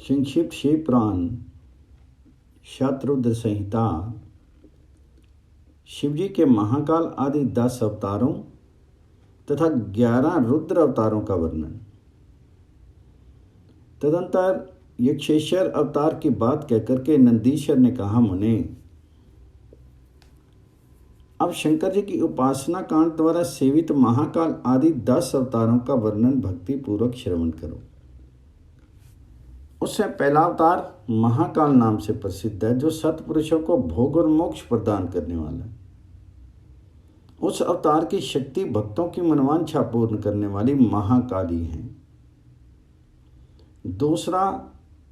संक्षिप्त शिव पुराण शतरुद्र संहिता शिवजी के महाकाल आदि 10 अवतारों तथा 11 रुद्र अवतारों का वर्णन। तदंतर यक्षेश्वर अवतार की बात कहकर के नंदीश्वर ने कहा, मुने अब शंकर जी की उपासना कांड द्वारा सेवित महाकाल आदि 10 अवतारों का वर्णन भक्ति पूर्वक श्रवण करो। उससे पहला अवतार महाकाल नाम से प्रसिद्ध है, जो सत्पुरुषों को भोग और मोक्ष प्रदान करने वाला है। उस अवतार की शक्ति भक्तों की मनवांछा पूर्ण करने वाली महाकाली है। दूसरा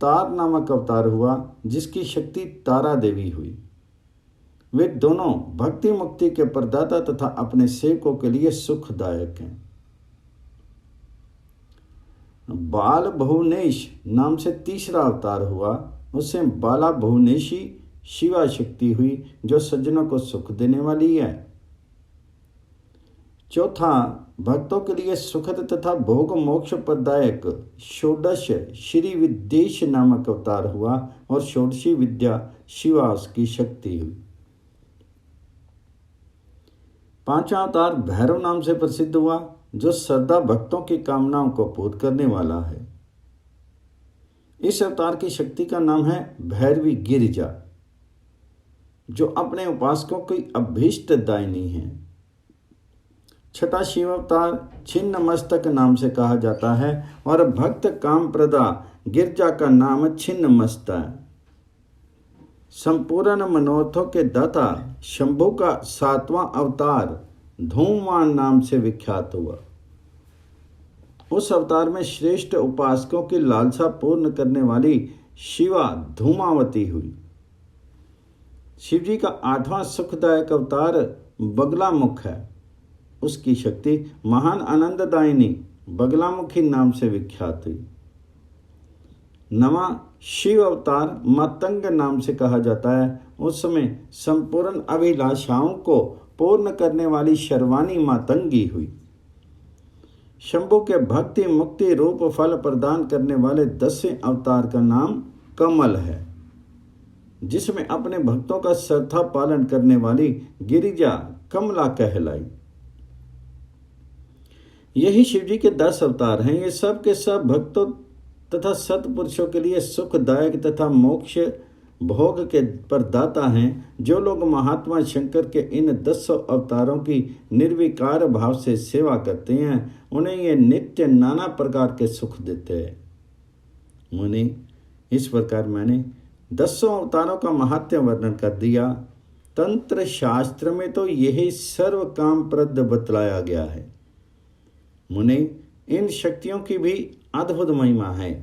तार नामक अवतार हुआ, जिसकी शक्ति तारा देवी हुई। वे दोनों भक्ति मुक्ति के प्रदाता तथा अपने सेवकों के लिए सुखदायक हैं। बाल बहुनेश नाम से तीसरा अवतार हुआ, उससे बाला बहुनेशी शिवा शक्ति हुई, जो सज्जनों को सुख देने वाली है। चौथा भक्तों के लिए सुखद तथा भोग मोक्ष प्रदायक षोडश श्री विद्येश नामक अवतार हुआ, और षोडशी विद्या शिवा उसकी शक्ति हुई। पांचवा अवतार भैरव नाम से प्रसिद्ध हुआ, जो श्रद्धा भक्तों की कामनाओं को पूर्ण करने वाला है। इस अवतार की शक्ति का नाम है भैरवी गिरिजा, जो अपने उपासकों की अभीष्ट दायिनी है। छठा शिव अवतार छिन्न मस्तक नाम से कहा जाता है, और भक्त काम प्रदा गिरजा का नाम छिन्न मस्ता है। संपूर्ण मनोरथों के दाता शंभु का 7वां अवतार धूमवान नाम से विख्यात हुआ। उस अवतार में श्रेष्ठ उपासकों की लालसा पूर्ण करने वाली शिवा धूमावती हुई। शिवजी का 8वां सुखदायक अवतार बगलामुख है। उसकी शक्ति महान आनंददायिनी बगलामुखी नाम से विख्यात हुई। 9वां शिव अवतार मतंग नाम से कहा जाता है। उस समय संपूर्ण अभिलाषाओं को पूर्ण करने वाली शर्वानी मातंगी हुई। शंभु के भक्ति मुक्ति रूप फल प्रदान करने वाले 10वें अवतार का नाम कमल है, जिसमें अपने भक्तों का श्रद्धा पालन करने वाली गिरिजा कमला कहलाई। यही शिवजी के 10 अवतार हैं। ये सब के सब भक्तों तथा सत्पुरुषों के लिए सुखदायक तथा मोक्ष भोग के प्रदाता हैं। जो लोग महात्मा शंकर के इन 10 अवतारों की निर्विकार भाव से सेवा करते हैं, उन्हें ये नित्य नाना प्रकार के सुख देते हैं। मुनि, इस प्रकार मैंने 10 अवतारों का महात्म्य वर्णन कर दिया। तंत्र शास्त्र में तो यही सर्व काम प्रद बतलाया गया है। मुनि, इन शक्तियों की भी अद्भुत महिमा है।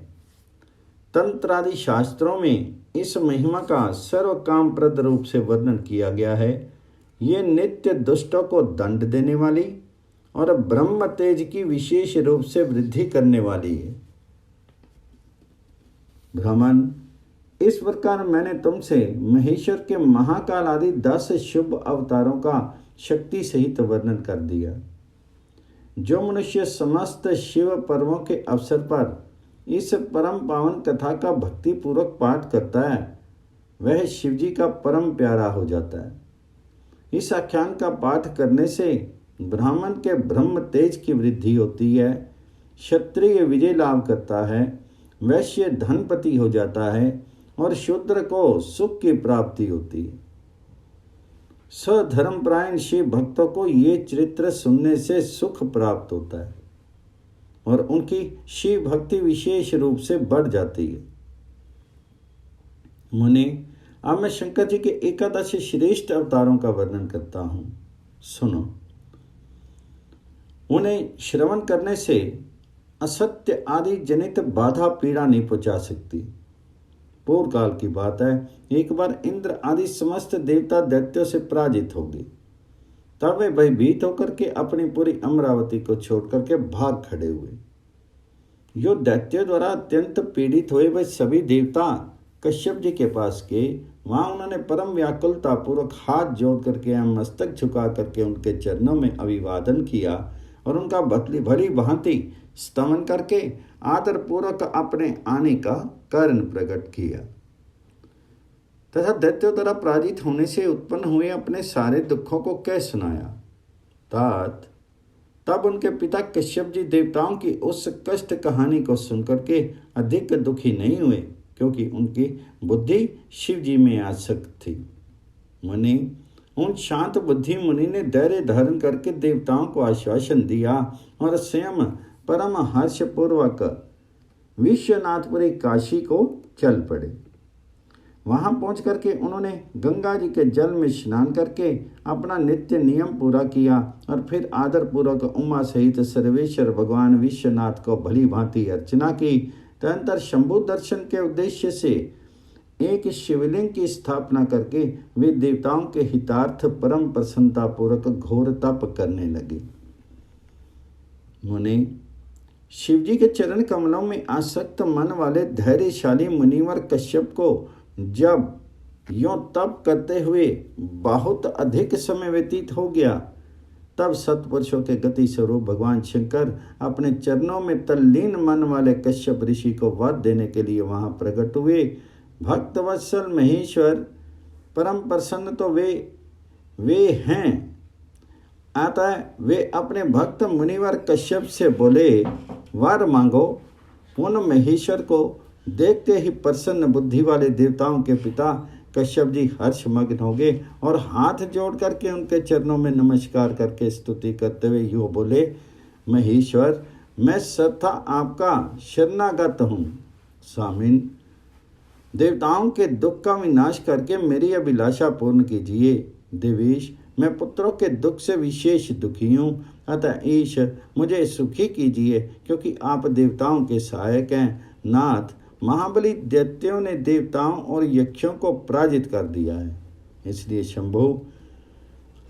तंत्र आदि शास्त्रों में इस महिमा का सर्व काम प्रद रूप से वर्णन किया गया है। ये नित्य दुष्टों को दंड देने वाली और ब्रह्म तेज की विशेष रूप से वृद्धि करने वाली है। ब्राह्मण, इस प्रकार मैंने तुमसे महेश्वर के महाकाल आदि 10 शुभ अवतारों का शक्ति सहित वर्णन कर दिया। जो मनुष्य समस्त शिव पर्वों के अवसर पर इस परम पावन कथा का भक्ति पूर्वक पाठ करता है, वह शिवजी का परम प्यारा हो जाता है। इस आख्यान का पाठ करने से ब्राह्मण के ब्रह्म तेज की वृद्धि होती है, क्षत्रिय विजय लाभ करता है, वैश्य धनपति हो जाता है, और शूद्र को सुख की प्राप्ति होती है। सधर्मपरायण शिव भक्तों को ये चरित्र सुनने से सुख प्राप्त होता है, और उनकी शिव भक्ति विशेष रूप से बढ़ जाती है। मुनि, अब मैं शंकर जी के 11 श्रेष्ठ अवतारों का वर्णन करता हूं, सुनो। उन्हें श्रवण करने से असत्य आदि जनित बाधा पीड़ा नहीं पहुंचा सकती। पूर्व काल की बात है, एक बार इंद्र आदि समस्त देवता दैत्यों से पराजित हो गए। तब वे भयभीत होकर के अपनी पूरी अमरावती को छोड़ करके भाग खड़े हुए। यो दैत्यों द्वारा अत्यंत पीड़ित हुए वे सभी देवता कश्यप जी के पास गए। वहां उन्होंने परम व्याकुलता पूर्वक हाथ जोड़ करके मस्तक झुका करके उनके चरणों में अभिवादन किया और उनका भली भांति स्तमन करके आदरपूर्वक अपने आने का कारण प्रकट किया तथा दैत्यों द्वारा पराजित होने से उत्पन्न हुए अपने सारे दुखों को कह सुनाया। तात तब उनके पिता कश्यप जी देवताओं की उस कष्ट कहानी को सुनकर के अधिक दुखी नहीं हुए, क्योंकि उनकी बुद्धि शिव जी में आसक्त थी। मुनि उन शांत बुद्धि मुनि ने धैर्य धारण करके देवताओं को आश्वासन दिया और स्वयं परम हर्षपूर्वक विश्वनाथपुरी काशी को चल पड़े। वहां पहुंच करके उन्होंने गंगा जी के जल में स्नान करके अपना नित्य नियम पूरा किया और फिर आदरपूर्वक उमा सहित सर्वेश्वर भगवान विश्वनाथ को भली भांति अर्चना की। तदंतर शंभु दर्शन के उद्देश्य से एक शिवलिंग की स्थापना करके वे देवताओं के हितार्थ परम प्रसन्नता पूर्वक घोर तप करने लगे। मुनि शिवजी के चरण कमलों में आसक्त मन वाले धैर्यशाली मुनिवर कश्यप को जब यों तप करते हुए बहुत अधिक समय व्यतीत हो गया, तब सत्पुरुषों के गति स्वरूप भगवान शंकर अपने चरणों में तल्लीन मन वाले कश्यप ऋषि को वर देने के लिए वहां प्रकट हुए। भक्तवत्सल महेश्वर परम प्रसन्न तो वे हैं, अतः वे अपने भक्त मुनिवर कश्यप से बोले, वर मांगो। उन महेश्वर को देखते ही प्रसन्न बुद्धि वाले देवताओं के पिता कश्यप जी हर्षमग्न हो गए और हाथ जोड़ करके उनके चरणों में नमस्कार करके स्तुति करते हुए यूँ बोले, महेश्वर मैं सर्वथा आपका शरणागत हूँ। स्वामिन देवताओं के दुख का विनाश करके मेरी अभिलाषा पूर्ण कीजिए। देवेश मैं पुत्रों के दुख से विशेष दुखी हूँ, अतः ईश मुझे सुखी कीजिए, क्योंकि आप देवताओं के सहायक हैं। नाथ महाबली दैत्यों ने देवताओं और यक्षों को पराजित कर दिया है, इसलिए शंभु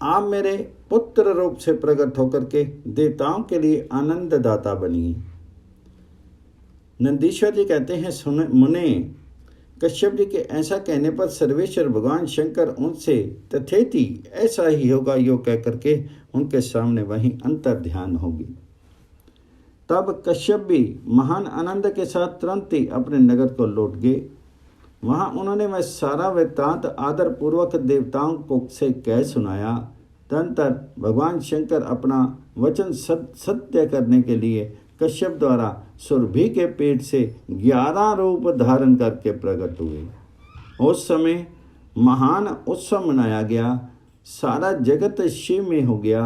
आप मेरे पुत्र रूप से प्रकट होकर के देवताओं के लिए आनंददाता बनिए। नंदीश्वर जी कहते हैं, सुने मुने, कश्यप जी के ऐसा कहने पर सर्वेश्वर भगवान शंकर उनसे तथेति ऐसा ही होगा यो कह करके उनके सामने वहीं अंतर ध्यान होगी। तब कश्यप भी महान आनंद के साथ तुरंत ही अपने नगर को लौट गए। वहां उन्होंने वह सारा वृत्तांत आदर पूर्वक देवताओं को से कह सुनाया। तदंतर भगवान शंकर अपना वचन सत्य करने के लिए कश्यप द्वारा सुरभि के पेट से 11 रूप धारण करके प्रकट हुए। उस समय महान उत्सव मनाया गया, सारा जगत शिव में हो गया।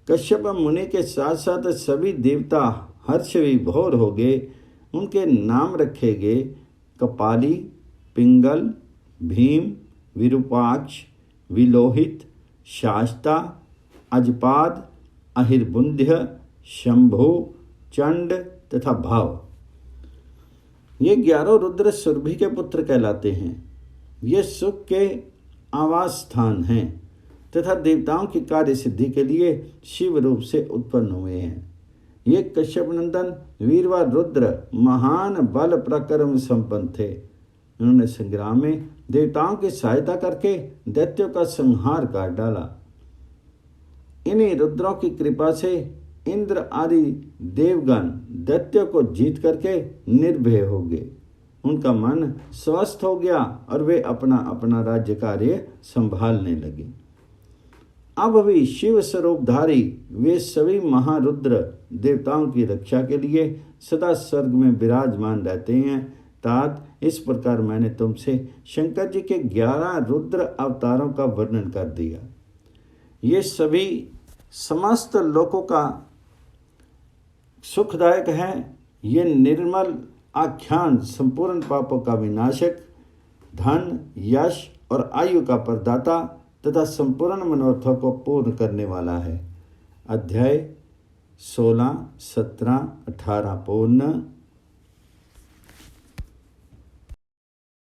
कश्यप मुनि के साथ साथ सभी देवता हर्ष विभोर हो गए। उनके नाम रखे गए कपाली, पिंगल, भीम, विरूपाक्ष, विलोहित, शास्ता, अजपाद, अहिर्बुंध्य, शंभु, चंड तथा भाव। ये 11 रुद्र सुरभि के पुत्र कहलाते हैं। ये सुख के आवास स्थान हैं तथा देवताओं की कार्य सिद्धि के लिए शिव रूप से उत्पन्न हुए हैं। ये कश्यप नंदन वीरवार रुद्र महान बल पराक्रम संपन्न थे। उन्होंने संग्राम में देवताओं की सहायता करके दैत्यों का संहार कर डाला। इन्हीं रुद्रों की कृपा से इंद्र आदि देवगण दैत्यों को जीत करके निर्भय हो गए। उनका मन स्वस्थ हो गया और वे अपना अपना राज्य कार्य संभालने लगे। अब भी शिव स्वरूपधारी वे सभी महारुद्र देवताओं की रक्षा के लिए सदा स्वर्ग में विराजमान रहते हैं। तात इस प्रकार मैंने तुमसे शंकर जी के 11 रुद्र अवतारों का वर्णन कर दिया। ये सभी समस्त लोकों का सुखदायक है। ये निर्मल आख्यान संपूर्ण पापों का विनाशक, धन, यश और आयु का प्रदाता तथा संपूर्ण मनोरथों को पूर्ण करने वाला है। अध्याय 16, 17, 18 पूर्ण।